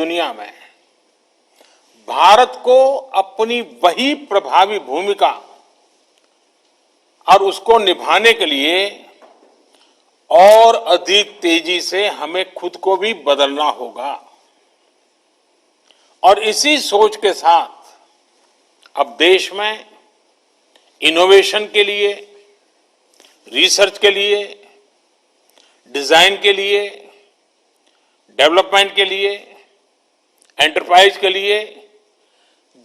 दुनिया में भारत को अपनी वही प्रभावी भूमिका और उसको निभाने के लिए और अधिक तेजी से हमें खुद को भी बदलना होगा। और इसी सोच के साथ अब देश में इनोवेशन के लिए, रिसर्च के लिए, डिजाइन के लिए, डेवलपमेंट के लिए, एंटरप्राइज के लिए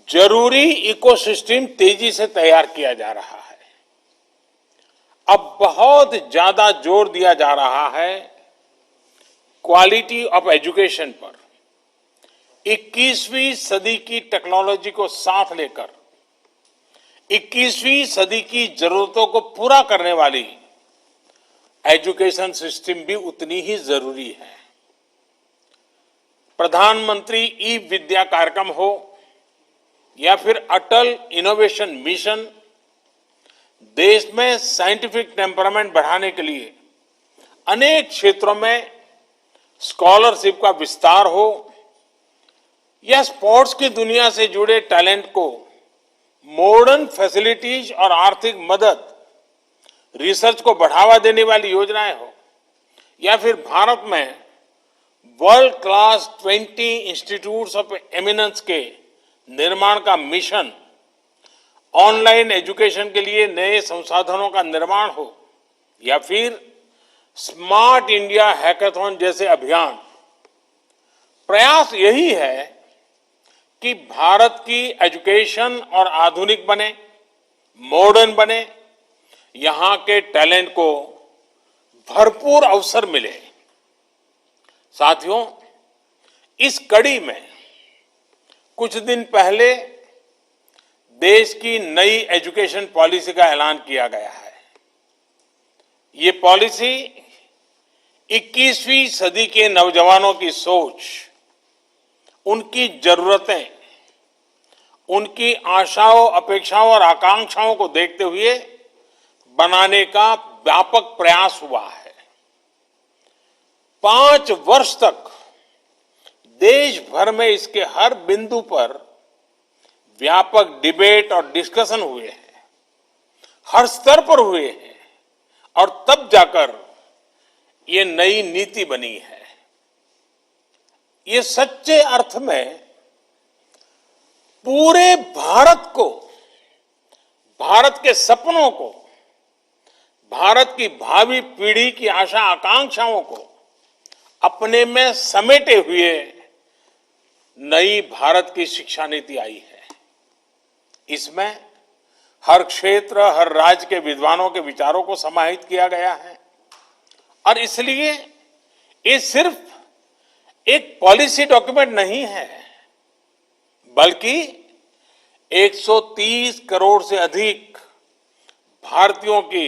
जरूरी इकोसिस्टम तेजी से तैयार किया जा रहा है। अब बहुत ज्यादा जोर दिया जा रहा है क्वालिटी ऑफ एजुकेशन पर। 21वीं सदी की टेक्नोलॉजी को साथ लेकर 21वीं सदी की जरूरतों को पूरा करने वाली एजुकेशन सिस्टम भी उतनी ही जरूरी है। प्रधानमंत्री ई विद्या कार्यक्रम हो या फिर अटल इनोवेशन मिशन, देश में साइंटिफिक टेम्परामेंट बढ़ाने के लिए अनेक क्षेत्रों में स्कॉलरशिप का विस्तार हो या स्पोर्ट्स की दुनिया से जुड़े टैलेंट को मॉडर्न फैसिलिटीज और आर्थिक मदद, रिसर्च को बढ़ावा देने वाली योजनाएं हो या फिर भारत में world class 20 institutes of eminence के निर्माण का मिशन, ऑनलाइन एजुकेशन के लिए नए संसाधनों का निर्माण हो या फिर स्मार्ट इंडिया हैकाथॉन जैसे अभियान, प्रयास यही है कि भारत की एजुकेशन और आधुनिक बने, मॉडर्न बने, यहां के टैलेंट को भरपूर अवसर मिले। साथियों, इस कड़ी में कुछ दिन पहले देश की नई एजुकेशन पॉलिसी का ऐलान किया गया है। ये पॉलिसी 21वीं सदी के नौजवानों की सोच, उनकी जरूरतें, उनकी आशाओं, अपेक्षाओं और आकांक्षाओं को देखते हुए बनाने का व्यापक प्रयास हुआ है। 5 वर्ष तक देश भर में इसके हर बिंदु पर व्यापक डिबेट और डिस्कशन हुए हैं, हर स्तर पर हुए हैं और तब जाकर ये नई नीति बनी है। ये सच्चे अर्थ में पूरे भारत को, भारत के सपनों को, भारत की भावी पीढ़ी की आशा आकांक्षाओं को अपने में समेटे हुए नई भारत की शिक्षा नीति आई है। इसमें हर क्षेत्र, हर राज्य के विद्वानों के विचारों को समाहित किया गया है और इसलिए ये सिर्फ एक पॉलिसी डॉक्यूमेंट नहीं है, बल्कि 130 करोड़ से अधिक भारतीयों की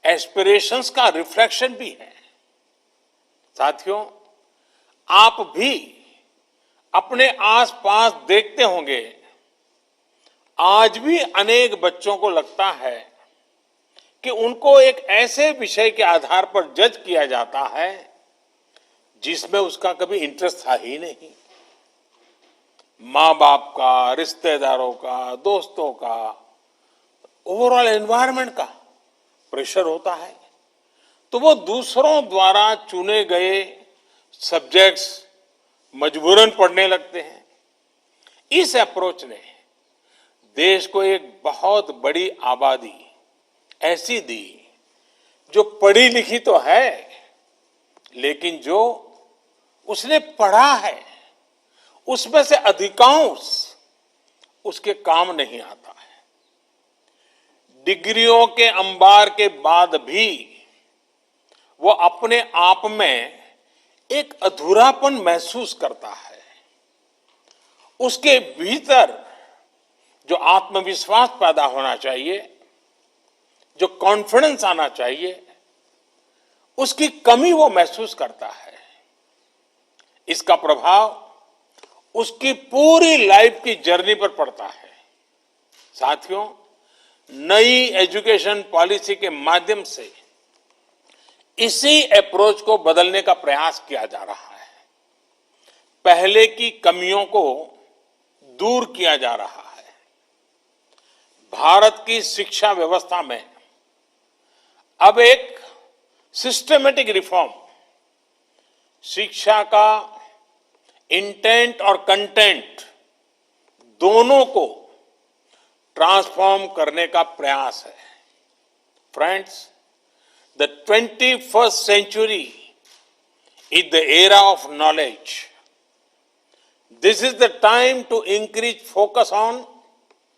एस्पिरेशंस का रिफ्लेक्शन भी है। साथियों, आप भी अपने आसपास देखते होंगे, आज भी अनेक बच्चों को लगता है कि उनको एक ऐसे विषय के आधार पर जज किया जाता है जिसमें उसका कभी इंटरेस्ट था ही नहीं। माँ बाप का, रिश्तेदारों का, दोस्तों का, ओवरऑल एनवायरनमेंट का प्रेशर होता है, तो वो दूसरों द्वारा चुने गए सब्जेक्ट्स मजबूरन पढ़ने लगते हैं। इस अप्रोच ने देश को एक बहुत बड़ी आबादी ऐसी दी जो पढ़ी लिखी तो है, लेकिन जो उसने पढ़ा है उसमें से अधिकांश उसके काम नहीं आता है। डिग्रियों के अंबार के बाद भी वो अपने आप में एक अधूरापन महसूस करता है। उसके भीतर जो आत्मविश्वास पैदा होना चाहिए, जो कॉन्फिडेंस आना चाहिए, उसकी कमी वो महसूस करता है। इसका प्रभाव उसकी पूरी लाइफ की जर्नी पर पड़ता है। साथियों, नई एजुकेशन पॉलिसी के माध्यम से इसी अप्रोच को बदलने का प्रयास किया जा रहा है। पहले की कमियों को दूर किया जा रहा है। भारत की शिक्षा व्यवस्था में अब एक सिस्टमेटिक रिफॉर्म, शिक्षा का इंटेंट और कंटेंट दोनों को ट्रांसफॉर्म करने का प्रयास है। Friends, the 21st century is the era of knowledge. This is the time to increase focus on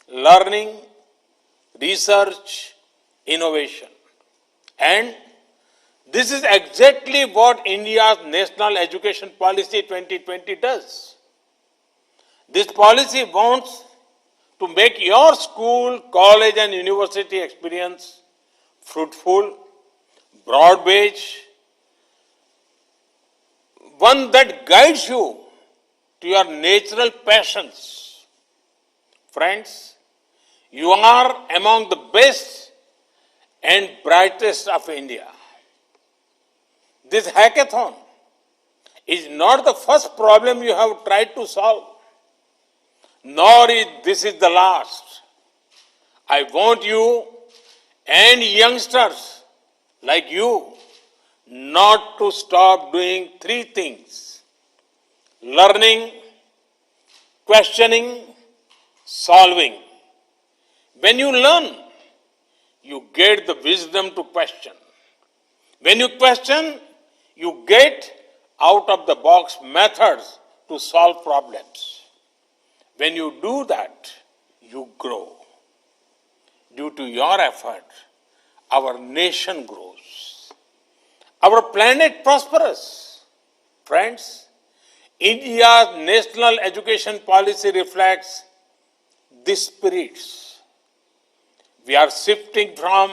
learning, research, innovation. And this is exactly what India's National Education Policy 2020 does. This policy wants to make your school, college and university experience fruitful, broad-based, one that guides you to your natural passions. Friends, you are among the best and brightest of India. This hackathon is not the first problem you have tried to solve, nor is this the last. I want you and youngsters like you not to stop doing three things: learning, questioning, solving. When you learn, you get the wisdom to question. When you question, you get out of the box methods to solve problems. When you do that, you grow. Due to your effort, our nation grows. Our planet prospers. Friends, India's national education policy reflects these spirits. We are shifting from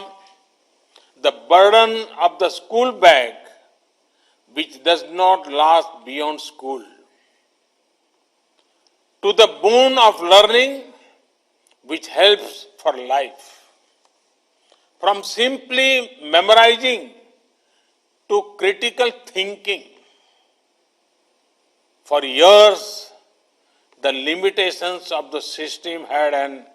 the burden of the school bag, which does not last beyond school, to the boon of learning, which helps for life. From simply memorizing to critical thinking. For years, the limitations of the system had an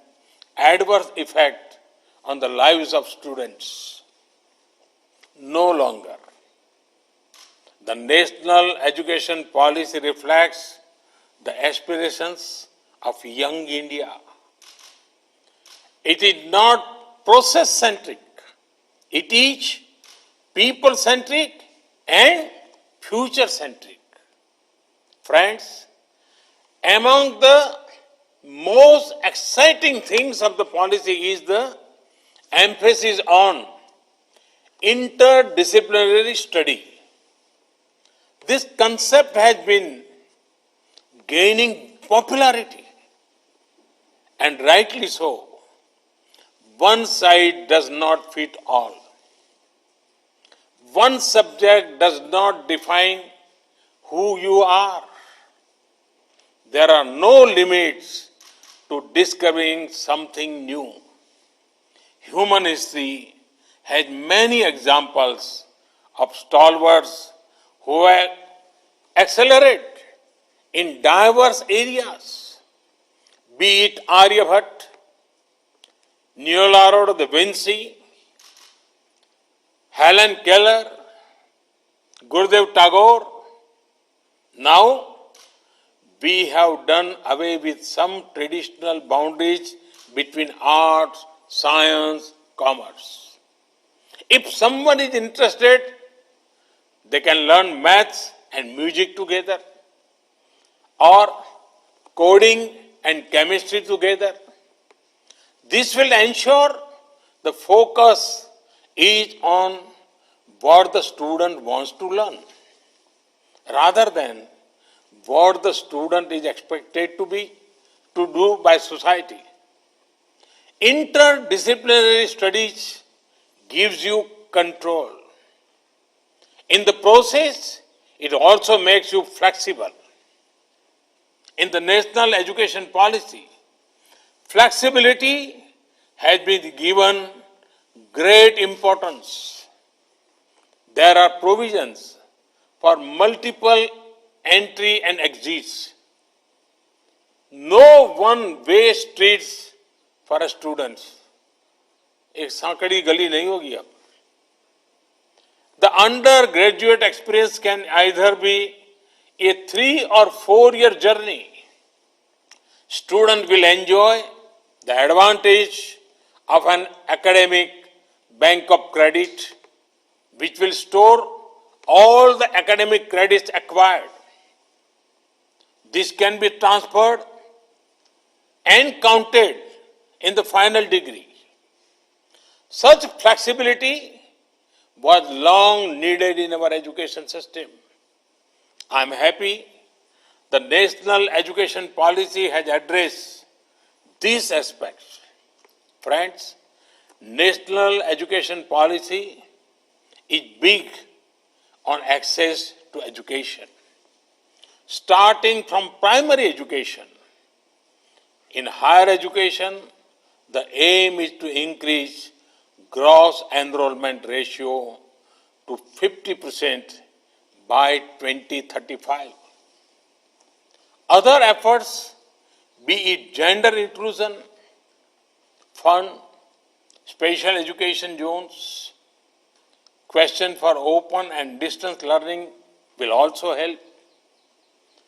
adverse effect on the lives of students. No longer. The national education policy reflects the aspirations of young India. It is not process-centric. It is people-centric and future-centric. Friends, among the most exciting things of the policy is the emphasis on interdisciplinary study. This concept has been gaining popularity, and rightly so. One size does not fit all. One subject does not define who you are. There are no limits to discovering something new. Human history has many examples of stalwarts who have accelerated in diverse areas, be it Aryabhatta, Leonardo da Vinci, Helen Keller, Gurudev Tagore. Now, we have done away with some traditional boundaries between art, science, commerce. If someone is interested, they can learn maths and music together, or coding and chemistry together. This will ensure the focus is on what the student wants to learn, rather than what the student is expected to do by society. Interdisciplinary studies gives you control. In the process, it also makes you flexible. In the national education policy, flexibility has been given great importance. There are provisions for multiple entry and exits. No one-way streets for students. एक सांकड़ी गली नहीं होगी अब. The undergraduate experience can either be a 3 or 4 year journey. Student will enjoy the advantage of an academic bank of credit, which will store all the academic credits acquired. This can be transferred and counted in the final degree. Such flexibility was long needed in our education system. I am happy the national education policy has addressed these aspects. Friends, national education policy is big on access to education. Starting from primary education, in higher education, the aim is to increase gross enrollment ratio to 50% by 2035. Other efforts, be it gender inclusion, fund, special education zones, question for open and distance learning will also help.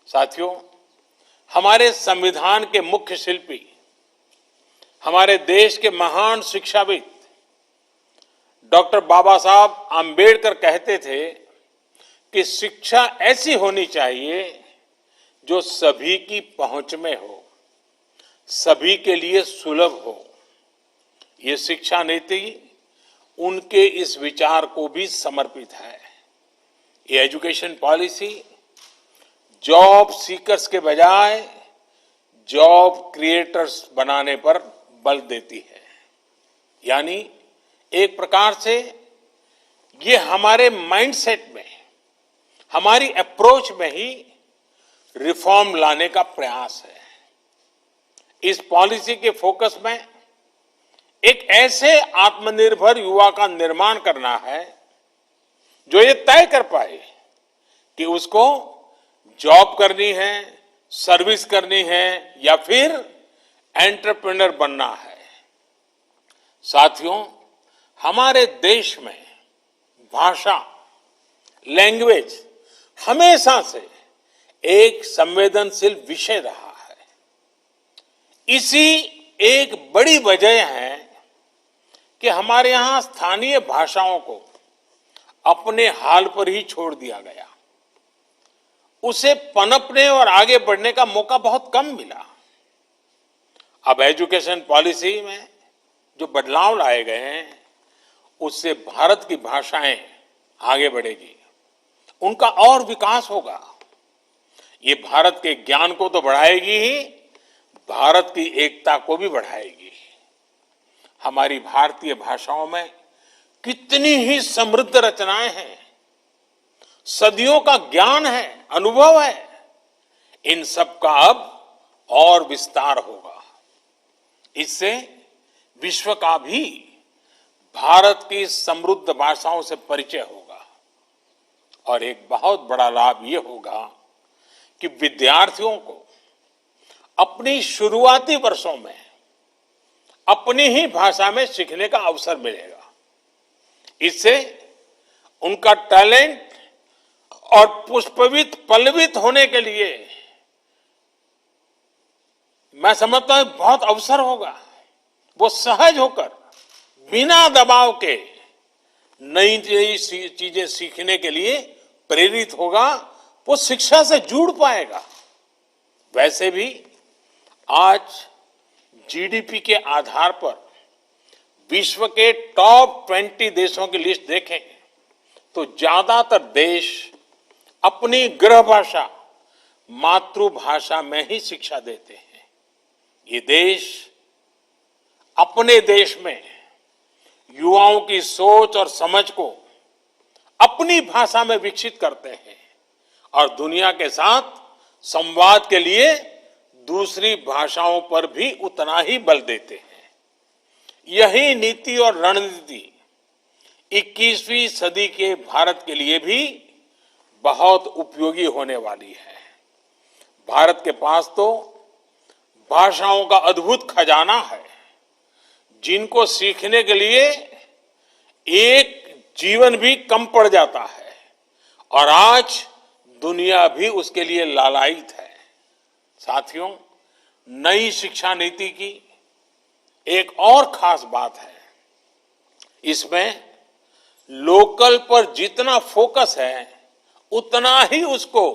साथियों, हमारे संविधान के मुख्य शिल्पी, हमारे देश के महान शिक्षाविद डॉक्टर बाबा साहब आम्बेडकर कहते थे कि शिक्षा ऐसी होनी चाहिए जो सभी की पहुंच में हो, सभी के लिए सुलभ हो. ये शिक्षा नीति उनके इस विचार को भी समर्पित है. ये एजुकेशन पॉलिसी जॉब सीकर्स के बजाय जॉब क्रिएटर्स बनाने पर बल देती है. यानी एक प्रकार से ये हमारे माइंडसेट में, हमारी अप्रोच में ही रिफॉर्म लाने का प्रयास है. इस पॉलिसी के फोकस में एक ऐसे आत्मनिर्भर युवा का निर्माण करना है जो ये तय कर पाए कि उसको जॉब करनी है, सर्विस करनी है या फिर एंटरप्रेन्योर बनना है. साथियों, हमारे देश में भाषा, लैंग्वेज हमेशा से एक संवेदनशील विषय रहा है. इसी एक बड़ी वजह है कि हमारे यहां स्थानीय भाषाओं को अपने हाल पर ही छोड़ दिया गया. उसे पनपने और आगे बढ़ने का मौका बहुत कम मिला. अब एजुकेशन पॉलिसी में जो बदलाव लाए गए हैं, उससे भारत की भाषाएं आगे बढ़ेगी, उनका और विकास होगा. ये भारत के ज्ञान को तो बढ़ाएगी ही, भारत की एकता को भी बढ़ाएगी. हमारी भारतीय भाषाओं में कितनी ही समृद्ध रचनाएं हैं, सदियों का ज्ञान है, अनुभव है. इन सब का अब और विस्तार होगा. इससे विश्व का भी भारत की समृद्ध भाषाओं से परिचय होगा. और एक बहुत बड़ा लाभ ये होगा कि विद्यार्थियों को अपनी शुरुआती वर्षों में अपनी ही भाषा में सीखने का अवसर मिलेगा. इससे उनका टैलेंट और पुष्पित पल्लवित होने के लिए मैं समझता हूं बहुत अवसर होगा. वो सहज होकर बिना दबाव के नई नई चीजें सीखने के लिए प्रेरित होगा. वो शिक्षा से जुड़ पाएगा. वैसे भी आज जीडीपी के आधार पर विश्व के टॉप 20 देशों की लिस्ट देखें तो ज्यादातर देश अपनी गृह भाषा, मातृभाषा में ही शिक्षा देते हैं. ये देश अपने देश में युवाओं की सोच और समझ को अपनी भाषा में विकसित करते हैं और दुनिया के साथ संवाद के लिए दूसरी भाषाओं पर भी उतना ही बल देते हैं. यही नीति और रणनीति 21वीं सदी के भारत के लिए भी बहुत उपयोगी होने वाली है। भारत के पास तो भाषाओं का अद्भुत खजाना है, जिनको सीखने के लिए एक जीवन भी कम पड़ जाता है और आज दुनिया भी उसके लिए लालायित है। साथियों, नई शिक्षा नीति की एक और खास बात है, इसमें लोकल पर जितना फोकस है उतना ही उसको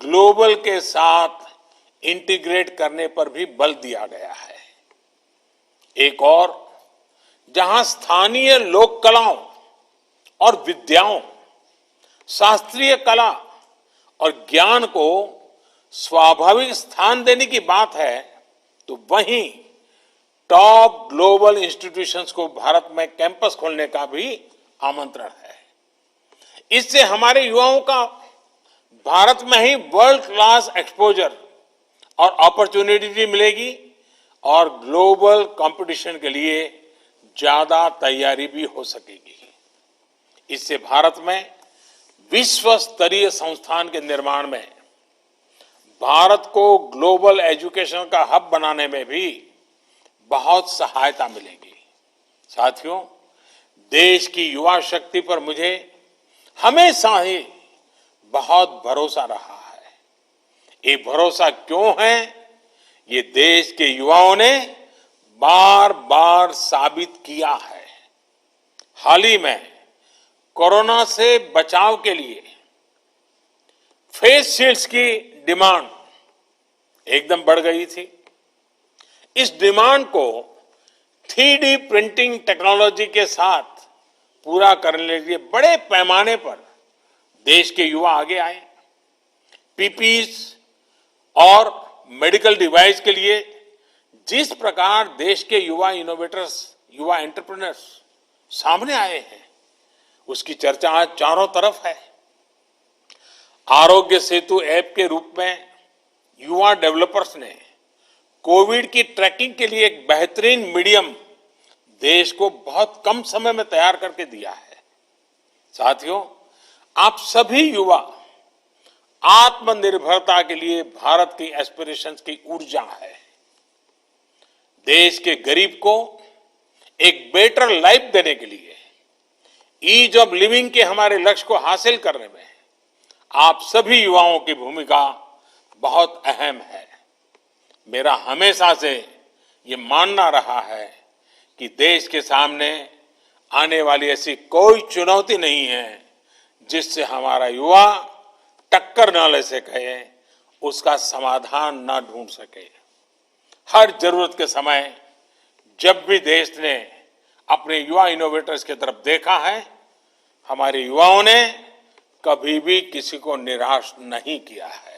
ग्लोबल के साथ इंटीग्रेट करने पर भी बल दिया गया है। एक और, जहां स्थानीय लोक कलाओं और विद्याओं, शास्त्रीय कला और ज्ञान को स्वाभाविक स्थान देने की बात है, तो वहीं टॉप ग्लोबल इंस्टीट्यूशंस को भारत में कैंपस खोलने का भी आमंत्रण है। इससे हमारे युवाओं का भारत में ही वर्ल्ड क्लास एक्सपोजर और अपॉर्चुनिटी मिलेगी और ग्लोबल कंपटीशन के लिए ज्यादा तैयारी भी हो सकेगी। इससे भारत में विश्व स्तरीय संस्थान के निर्माण में, भारत को ग्लोबल एजुकेशन का हब बनाने में भी बहुत सहायता मिलेगी। साथियों, देश की युवा शक्ति पर मुझे हमेशा ही बहुत भरोसा रहा है। ये भरोसा क्यों है, ये देश के युवाओं ने बार बार साबित किया है। हाल ही में कोरोना से बचाव के लिए फेस शील्ड्स की डिमांड एकदम बढ़ गई थी। इस डिमांड को 3D प्रिंटिंग टेक्नोलॉजी के साथ पूरा करने के लिए बड़े पैमाने पर देश के युवा आगे आए। पीपीईज और मेडिकल डिवाइस के लिए जिस प्रकार देश के युवा इनोवेटर्स, युवा एंटरप्रेन्योर्स सामने आए हैं, उसकी चर्चा आज चारों तरफ है। आरोग्य सेतु ऐप के रूप में युवा डेवलपर्स ने कोविड की ट्रैकिंग के लिए एक बेहतरीन मीडियम देश को बहुत कम समय में तैयार करके दिया है। साथियों, आप सभी युवा आत्मनिर्भरता के लिए भारत की एस्पिरेशंस की ऊर्जा है। देश के गरीब को एक बेटर लाइफ देने के लिए, ईज ऑफ लिविंग के हमारे लक्ष्य को हासिल करने में आप सभी युवाओं की भूमिका बहुत अहम है। मेरा हमेशा से ये मानना रहा है कि देश के सामने आने वाली ऐसी कोई चुनौती नहीं है जिससे हमारा युवा टक्कर न ले सके, उसका समाधान न ढूंढ सके। हर जरूरत के समय जब भी देश ने अपने युवा इनोवेटर्स की तरफ देखा है, हमारे युवाओं ने कभी भी किसी को निराश नहीं किया है।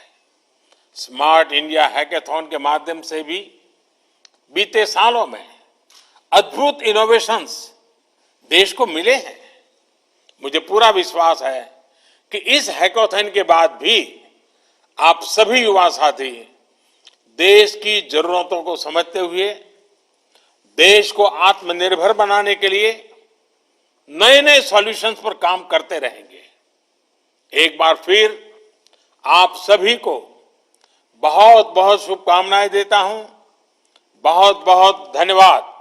स्मार्ट इंडिया हैकाथॉन के माध्यम से भी बीते सालों में अद्भुत इनोवेशंस देश को मिले हैं। मुझे पूरा विश्वास है कि इस हैकाथॉन के बाद भी आप सभी युवा साथी देश की जरूरतों को समझते हुए देश को आत्मनिर्भर बनाने के लिए नए नए सॉल्यूशंस पर काम करते रहेंगे। एक बार फिर आप सभी को बहुत बहुत शुभकामनाएं देता हूं। बहुत बहुत धन्यवाद।